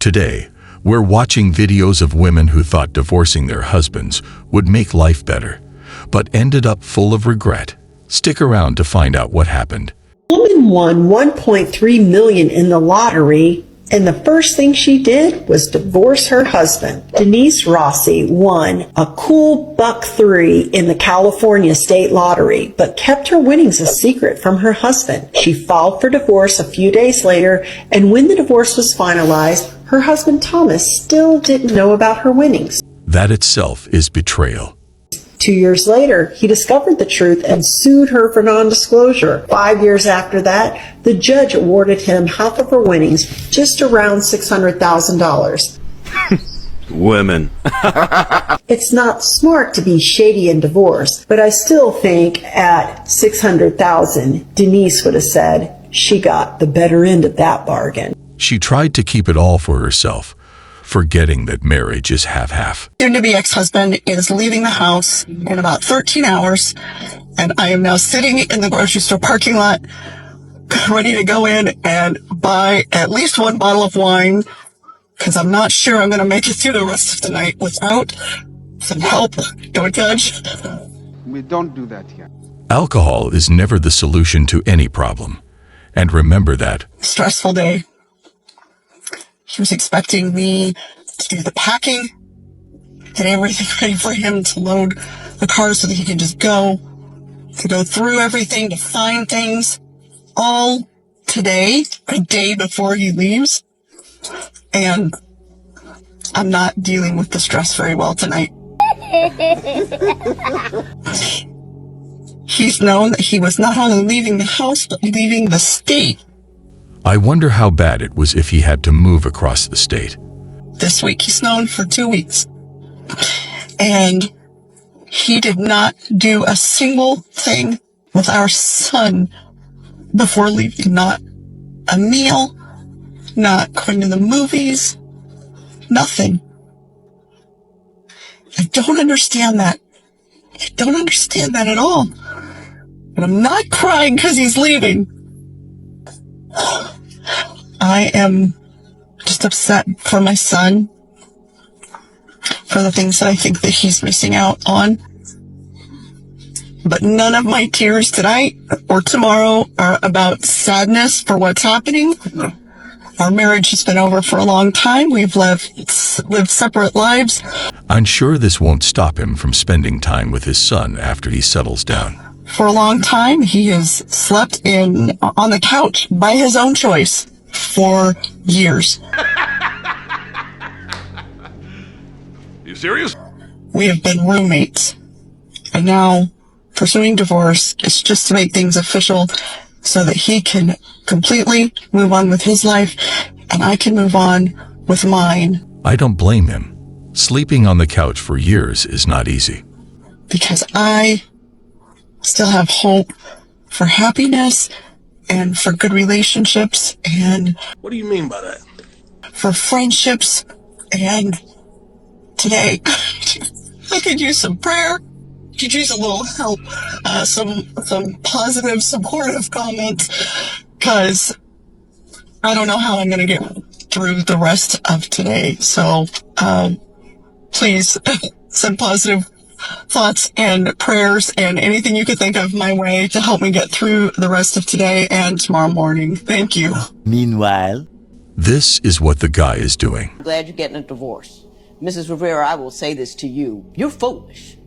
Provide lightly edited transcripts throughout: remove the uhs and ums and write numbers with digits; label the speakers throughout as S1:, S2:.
S1: Today, we're watching videos of women who thought divorcing their husbands would make life better, but ended up full of regret. Stick around to find out what happened.
S2: Woman won $1.3 million in the lottery, and the first thing she did was divorce her husband. Denise Rossi won a cool $1.3 in the California state lottery, but kept her winnings a secret from her husband. She filed for divorce a few days later, and when the divorce was finalized, her husband Thomas still didn't know about her winnings.
S1: That itself is betrayal.
S2: 2 years later, he discovered the truth and sued her for non-disclosure. 5 years after that, the judge awarded him half of her winnings, just around $600,000.
S3: Women.
S2: It's not smart to be shady in divorce, but I still think at $600,000, Denise would have said she got the better end of that bargain.
S1: She tried to keep it all for herself, forgetting that marriage is half-half.
S4: Soon-to-be ex-husband is leaving the house in about 13 hours, and I am now sitting in the grocery store parking lot, ready to go in and buy at least one bottle of wine, because I'm not sure I'm going to make it through the rest of the night without some help. Don't judge.
S5: We don't do that here.
S1: Alcohol is never the solution to any problem. And remember that.
S4: Stressful day. He was expecting me to do the packing, get everything ready for him to load the car so that he can just go, to go through everything, to find things, all today, a day before he leaves. And I'm not dealing with the stress very well tonight. He's known that he was not only leaving the house, but leaving the state.
S1: I wonder how bad it was if he had to move across the state.
S4: This week he's known for 2 weeks. And he did not do a single thing with our son before leaving. Not a meal, not going to the movies, nothing. I don't understand that. I don't understand that at all. But I'm not crying because he's leaving. I am just upset for my son, for the things that I think that he's missing out on. But none of my tears tonight or tomorrow are about sadness for what's happening. Our marriage has been over for a long time. We've lived separate lives.
S1: I'm sure this won't stop him from spending time with his son after he settles down.
S4: For a long time, he has slept on the couch by his own choice for years.
S3: You serious?
S4: We have been roommates. And now, pursuing divorce is just to make things official so that he can completely move on with his life and I can move on with mine.
S1: I don't blame him. Sleeping on the couch for years is not easy.
S4: Because I still have hope for happiness and for good relationships and
S3: What do you mean by that?
S4: for friendships. And today, I could use some prayer, could use a little help, some positive, supportive comments, because I don't know how I'm going to get through the rest of today. So please send positive thoughts and prayers and anything you could think of my way to help me get through the rest of today and tomorrow morning. Thank you.
S6: Meanwhile,
S1: This is what the guy is doing.
S7: I'm glad you're getting a divorce. Mrs. Rivera, I will say this to you. You're foolish.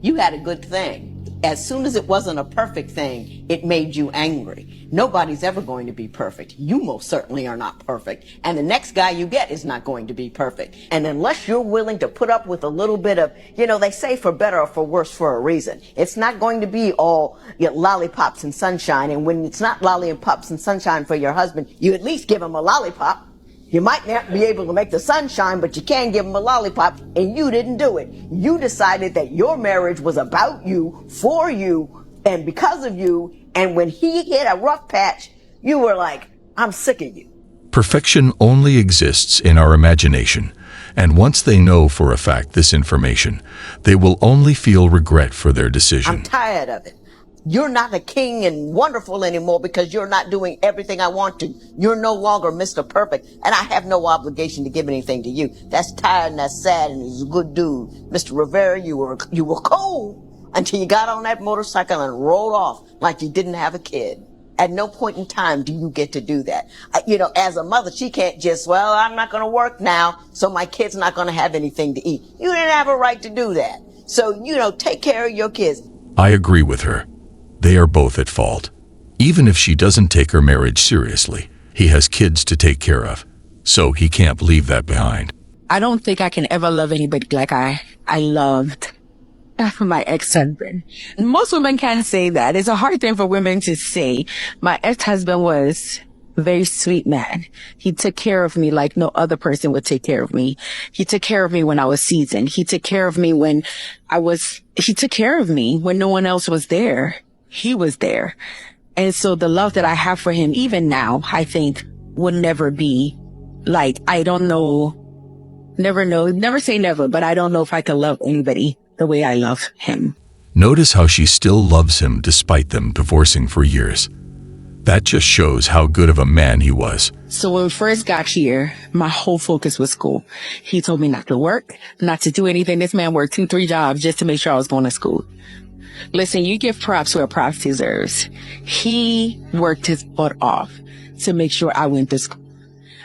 S7: You had a good thing. As soon as it wasn't a perfect thing, it made you angry. Nobody's ever going to be perfect. You most certainly are not perfect. And the next guy you get is not going to be perfect. And unless you're willing to put up with a little bit of, they say for better or for worse for a reason. It's not going to be all lollipops and sunshine. And when it's not lollipops and sunshine for your husband, you at least give him a lollipop. You might not be able to make the sun shine, but you can give him a lollipop, and you didn't do it. You decided that your marriage was about you, for you, and because of you, and when he hit a rough patch, you were like, I'm sick of you.
S1: Perfection only exists in our imagination, and once they know for a fact this information, they will only feel regret for their decision.
S7: I'm tired of it. You're not a king and wonderful anymore because you're not doing everything I want to. You're no longer Mr. Perfect, and I have no obligation to give anything to you. That's tired and that's sad, and he's a good dude. Mr. Rivera, you were cool until you got on that motorcycle and rolled off like you didn't have a kid. At no point in time do you get to do that. As a mother, she can't just, well, I'm not going to work now, so my kid's not going to have anything to eat. You didn't have a right to do that. So, take care of your kids.
S1: I agree with her. They are both at fault. Even if she doesn't take her marriage seriously, he has kids to take care of, so he can't leave that behind.
S6: I don't think I can ever love anybody like I loved my ex-husband. Most women can't say that. It's a hard thing for women to say. My ex-husband was a very sweet man. He took care of me like no other person would take care of me. He took care of me when I was seasoned. He took care of me when no one else was there. He was there. And so the love that I have for him, even now, I think will never be like, I don't know, never say never, but I don't know if I could love anybody the way I love him.
S1: Notice how she still loves him despite them divorcing for years. That just shows how good of a man he was.
S6: So when we first got here, my whole focus was school. He told me not to work, not to do anything. This man worked 2-3 jobs just to make sure I was going to school. Listen, you give props where props deserves. He worked his butt off to make sure I went to school.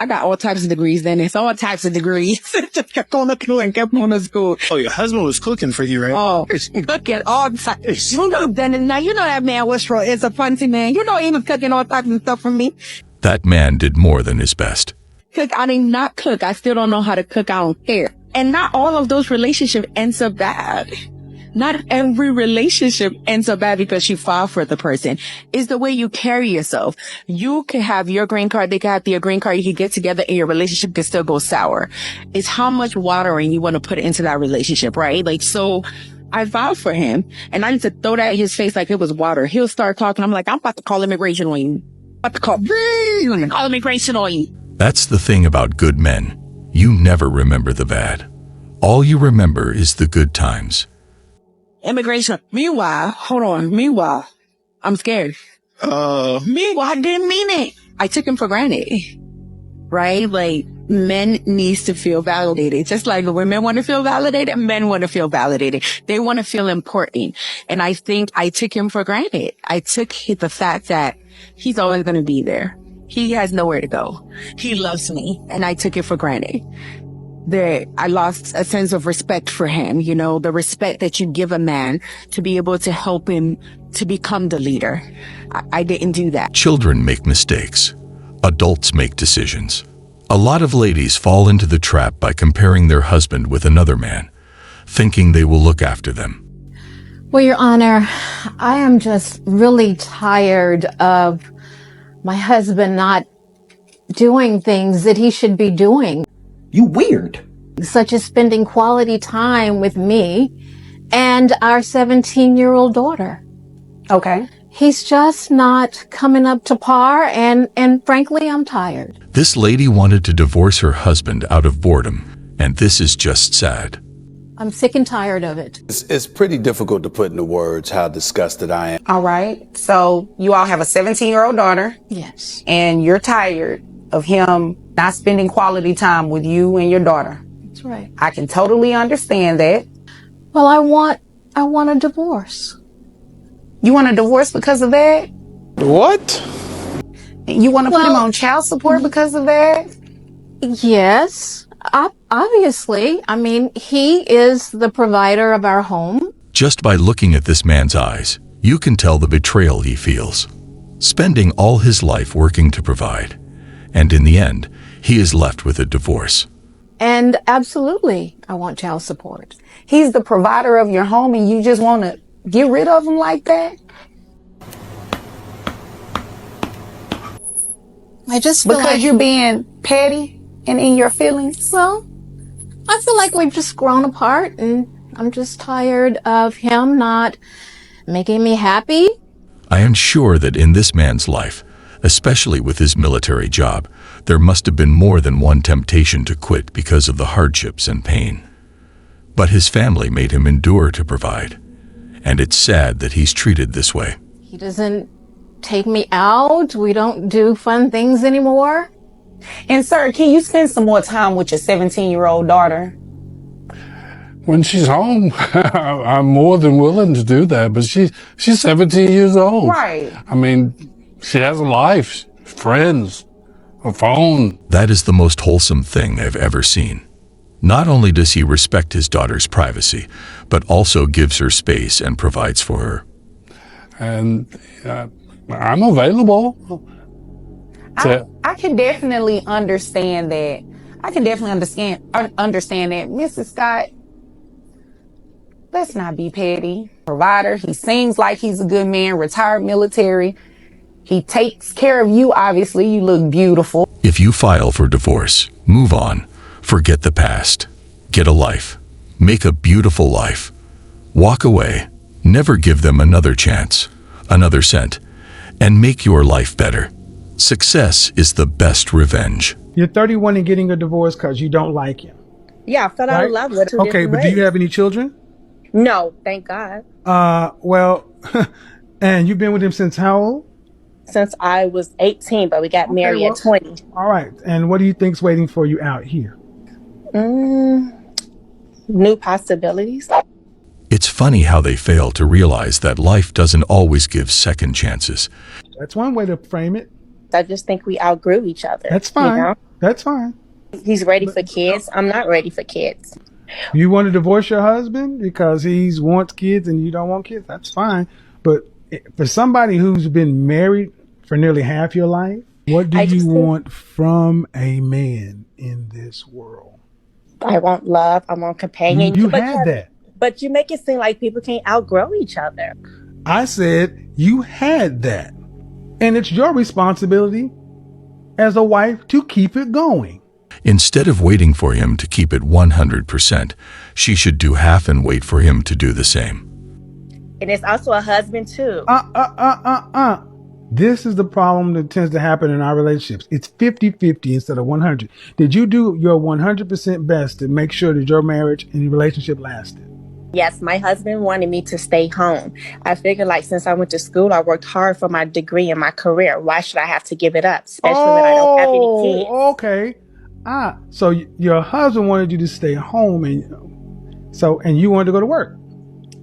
S6: I got all types of degrees then. It's all types of degrees. Just kept on to school and kept on to school.
S8: Oh, your husband was cooking for you, right?
S6: Oh, cooking all types. Now you know that man was is a fancy man. You know he was cooking all types of stuff for me.
S1: That man did more than his best.
S6: Cook, I did not cook. I still don't know how to cook. I don't care. And not all of those relationships ends up bad. Not every relationship ends up bad because you fall for the person. It's the way you carry yourself. You can have your green card, they can have their green card, you can get together and your relationship can still go sour. It's how much watering you want to put into that relationship, right? Like, so I vowed for him and I need to throw that in his face like it was water. He'll start talking. I'm like, I'm about to call immigration on you. I'm about to call immigration on you.
S1: That's the thing about good men. You never remember the bad. All you remember is the good times.
S6: Immigration. Meanwhile, I'm scared. Meanwhile, I didn't mean it. I took him for granted. Right? Like, men needs to feel validated. Just like women want to feel validated, men want to feel validated. They want to feel important. And I think I took him for granted. I took the fact that he's always going to be there. He has nowhere to go. He loves me. And I took it for granted. I lost a sense of respect for him, the respect that you give a man to be able to help him to become the leader. I didn't do that.
S1: Children make mistakes. Adults make decisions. A lot of ladies fall into the trap by comparing their husband with another man, thinking they will look after them.
S9: Well, Your Honor, I am just really tired of my husband not doing things that he should be doing.
S10: You weird.
S9: Such as spending quality time with me and our 17-year-old daughter.
S10: Okay.
S9: He's just not coming up to par, and frankly, I'm tired.
S1: This lady wanted to divorce her husband out of boredom, and this is just sad.
S9: I'm sick and tired of it.
S11: It's pretty difficult to put into words how disgusted I am.
S10: All right. So you all have a 17-year-old daughter.
S9: Yes.
S10: And you're tired of him not spending quality time with you and your daughter.
S9: That's right.
S10: I can totally understand that.
S9: Well, I want a divorce.
S10: You want a divorce because of that?
S8: What?
S10: You want to put him on child support because of that?
S9: Yes. Obviously. I mean, he is the provider of our home.
S1: Just by looking at this man's eyes, you can tell the betrayal he feels. Spending all his life working to provide. And in the end, he is left with a divorce.
S9: And absolutely, I want child support.
S10: He's the provider of your home and you just want to get rid of him like that?
S9: I just feel
S10: because you're being petty and in your feelings?
S9: Well, I feel like we've just grown apart and I'm just tired of him not making me happy.
S1: I am sure that in this man's life, especially with his military job, there must have been more than one temptation to quit because of the hardships and pain. But his family made him endure to provide, and it's sad that he's treated this way.
S9: He doesn't take me out. We don't do fun things anymore.
S10: And sir, can you spend some more time with your 17-year-old daughter?
S12: When she's home, I'm more than willing to do that, but she's 17 years old.
S10: Right.
S12: I mean, she has a life, friends, a phone.
S1: That is the most wholesome thing I've ever seen. Not only does he respect his daughter's privacy, but also gives her space and provides for her.
S12: And I'm available.
S10: I can definitely understand that. I can definitely understand that. Mrs. Scott, let's not be petty. Provider, he seems like he's a good man, retired military. He takes care of you, obviously. You look beautiful.
S1: If you file for divorce, move on. Forget the past. Get a life. Make a beautiful life. Walk away. Never give them another chance, another cent, and make your life better. Success is the best revenge.
S13: You're 31 and getting a divorce because you don't like him.
S14: Yeah, I fell out of love with him.
S13: Okay, but do you have any children?
S14: No, thank God.
S13: Well, and you've been with him since how old?
S14: Since I was 18, but we got married at 20.
S13: All right. And what do you think's waiting for you out here?
S14: New possibilities.
S1: It's funny how they fail to realize that life doesn't always give second chances.
S13: That's one way to frame it.
S14: I just think we outgrew each other.
S13: That's fine.
S14: You know?
S13: That's fine.
S14: He's ready for kids. I'm not ready for kids.
S13: You want to divorce your husband because he wants kids and you don't want kids? That's fine. But for somebody who's been married for nearly half your life, what do you want from a man in this world?
S14: I want love. I want companionship.
S13: You had that.
S14: But you make it seem like people can't outgrow each other.
S13: I said you had that. And it's your responsibility as a wife to keep it going.
S1: Instead of waiting for him to keep it 100%, she should do half and wait for him to do the same.
S14: And it's also a husband too.
S13: This is the problem that tends to happen in our relationships. It's 50-50 instead of 100. Did you do your 100% best to make sure that your marriage and your relationship lasted?
S14: Yes, my husband wanted me to stay home. I figured like since I went to school, I worked hard for my degree and my career. Why should I have to give it up? Especially when I don't have any kids.
S13: Okay. So your husband wanted you to stay home and you wanted to go to work.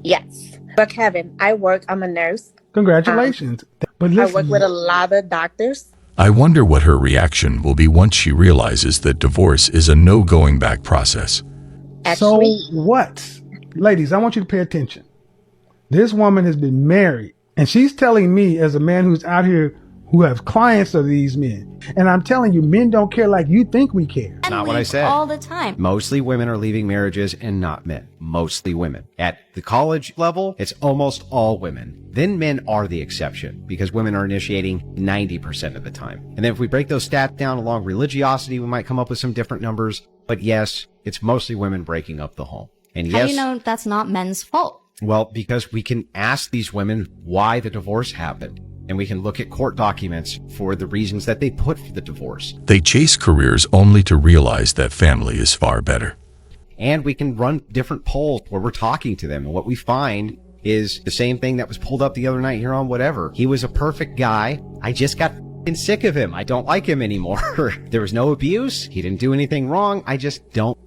S14: Yes. But Kevin, I work, I'm a nurse.
S13: Congratulations. But listen,
S14: I work with a lot of doctors.
S1: I wonder what her reaction will be once she realizes that divorce is a no going back process.
S14: Actually,
S13: so what? Ladies, I want you to pay attention. This woman has been married, and she's telling me as a man who's out here who have clients of these men. And I'm telling you, men don't care like you think we care.
S15: Not what I said.
S16: All the time.
S15: Mostly women are leaving marriages and not men. Mostly women. At the college level, it's almost all women. Then men are the exception because women are initiating 90% of the time. And then if we break those stats down along religiosity, we might come up with some different numbers. But yes, it's mostly women breaking up the home. And yes,
S16: how do you know that's not men's fault?
S15: Well, because we can ask these women why the divorce happened. And we can look at court documents for the reasons that they put for the divorce.
S1: They chase careers only to realize that family is far better.
S15: And we can run different polls where we're talking to them. And what we find is the same thing that was pulled up the other night here on Whatever. He was a perfect guy. I just got sick of him. I don't like him anymore. There was no abuse. He didn't do anything wrong. I just don't.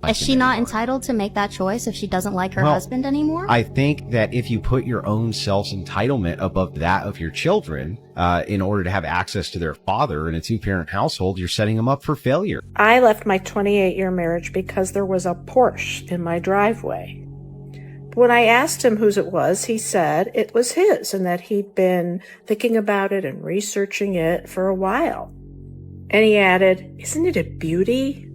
S16: Is she not entitled to make that choice if she doesn't like her husband anymore?
S15: I think that if you put your own self-entitlement above that of your children, in order to have access to their father in a two-parent household, you're setting them up for failure.
S17: I left my 28-year marriage because there was a Porsche in my driveway. When I asked him whose it was, he said it was his and that he'd been thinking about it and researching it for a while. And he added, "Isn't it a beauty?"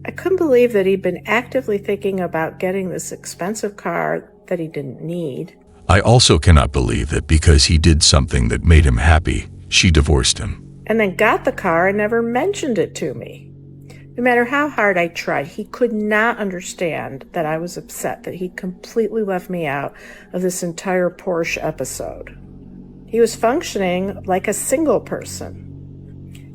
S17: I couldn't believe that he'd been actively thinking about getting this expensive car that he didn't need.
S1: I also cannot believe that because he did something that made him happy, she divorced him.
S17: And then got the car and never mentioned it to me. No matter how hard I tried, he could not understand that I was upset that he completely left me out of this entire Porsche episode. He was functioning like a single person.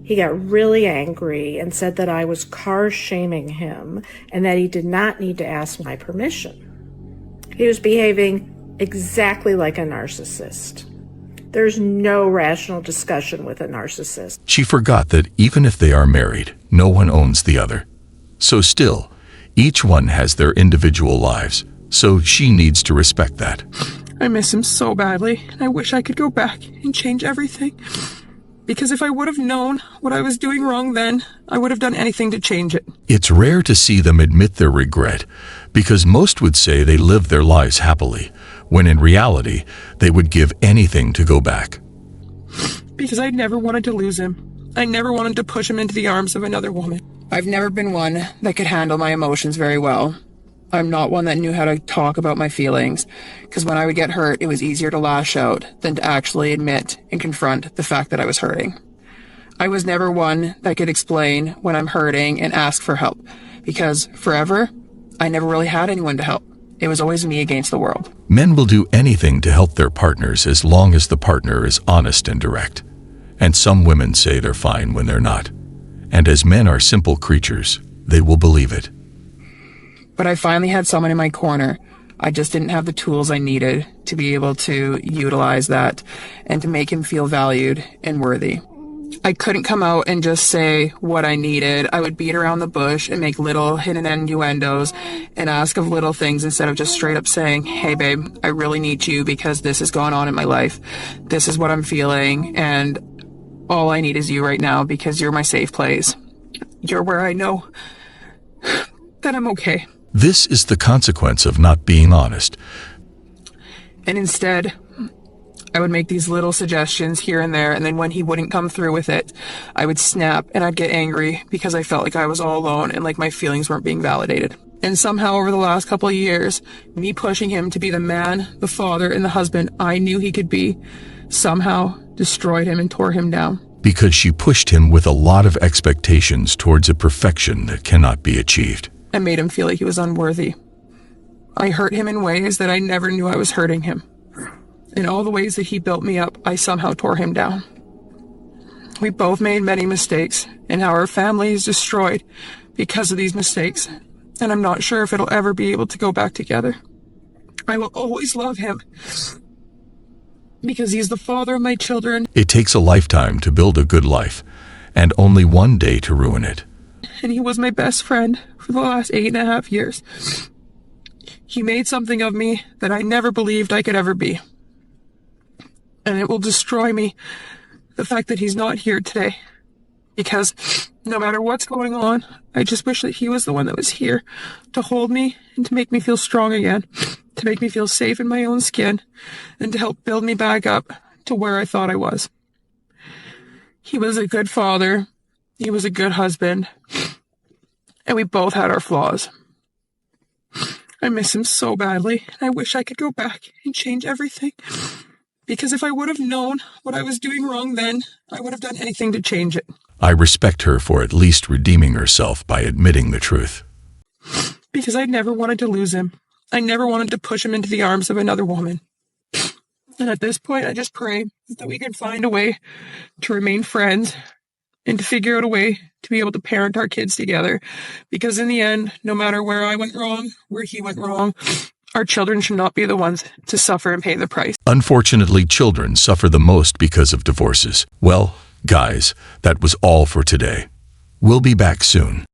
S17: He got really angry and said that I was car shaming him and that he did not need to ask my permission. He was behaving exactly like a narcissist. There's no rational discussion with a narcissist.
S1: She forgot that even if they are married, no one owns the other. So still, each one has their individual lives, so she needs to respect that.
S6: I miss him so badly, and I wish I could go back and change everything. Because if I would have known what I was doing wrong then, I would have done anything to change it.
S1: It's rare to see them admit their regret, because most would say they lived their lives happily, when in reality, they would give anything to go back.
S6: Because I never wanted to lose him. I never wanted to push him into the arms of another woman. I've never been one that could handle my emotions very well. I'm not one that knew how to talk about my feelings, because when I would get hurt, it was easier to lash out than to actually admit and confront the fact that I was hurting. I was never one that could explain when I'm hurting and ask for help, because forever, I never really had anyone to help. It was always me against the world.
S1: Men will do anything to help their partners as long as the partner is honest and direct. And some women say they're fine when they're not. And as men are simple creatures, they will believe it.
S6: But I finally had someone in my corner. I just didn't have the tools I needed to be able to utilize that and to make him feel valued and worthy. I couldn't come out and just say what I needed. I would beat around the bush and make little hidden innuendos and ask of little things instead of just straight up saying, hey babe, I really need you because this is going on in my life. This is what I'm feeling, and all I need is you right now because you're my safe place. You're where I know that I'm okay.
S1: This is the consequence of not being honest.
S6: And instead, I would make these little suggestions here and there, and then when he wouldn't come through with it, I would snap and I'd get angry because I felt like I was all alone and like my feelings weren't being validated. And somehow over the last couple of years, me pushing him to be the man, the father, and the husband I knew he could be, somehow destroyed him and tore him down.
S1: Because she pushed him with a lot of expectations towards a perfection that cannot be achieved.
S6: I made him feel like he was unworthy. I hurt him in ways that I never knew I was hurting him. In all the ways that he built me up, I somehow tore him down. We both made many mistakes, and our family is destroyed because of these mistakes, and I'm not sure if it'll ever be able to go back together. I will always love him because he's the father of my children.
S1: It takes a lifetime to build a good life, and only one day to ruin it.
S6: And he was my best friend for the last 8.5 years. He made something of me that I never believed I could ever be. And it will destroy me, the fact that he's not here today. Because no matter what's going on, I just wish that he was the one that was here to hold me and to make me feel strong again, to make me feel safe in my own skin, and to help build me back up to where I thought I was. He was a good father. He was a good husband. And we both had our flaws. I miss him so badly. I wish I could go back and change everything. Because if I would have known what I was doing wrong then, I would have done anything to change it.
S1: I respect her for at least redeeming herself by admitting the truth.
S6: Because I never wanted to lose him. I never wanted to push him into the arms of another woman. And at this point, I just pray that we can find a way to remain friends and to figure out a way to be able to parent our kids together. Because in the end, no matter where I went wrong, where he went wrong, our children should not be the ones to suffer and pay the price.
S1: Unfortunately, children suffer the most because of divorces. Well, guys, that was all for today. We'll be back soon.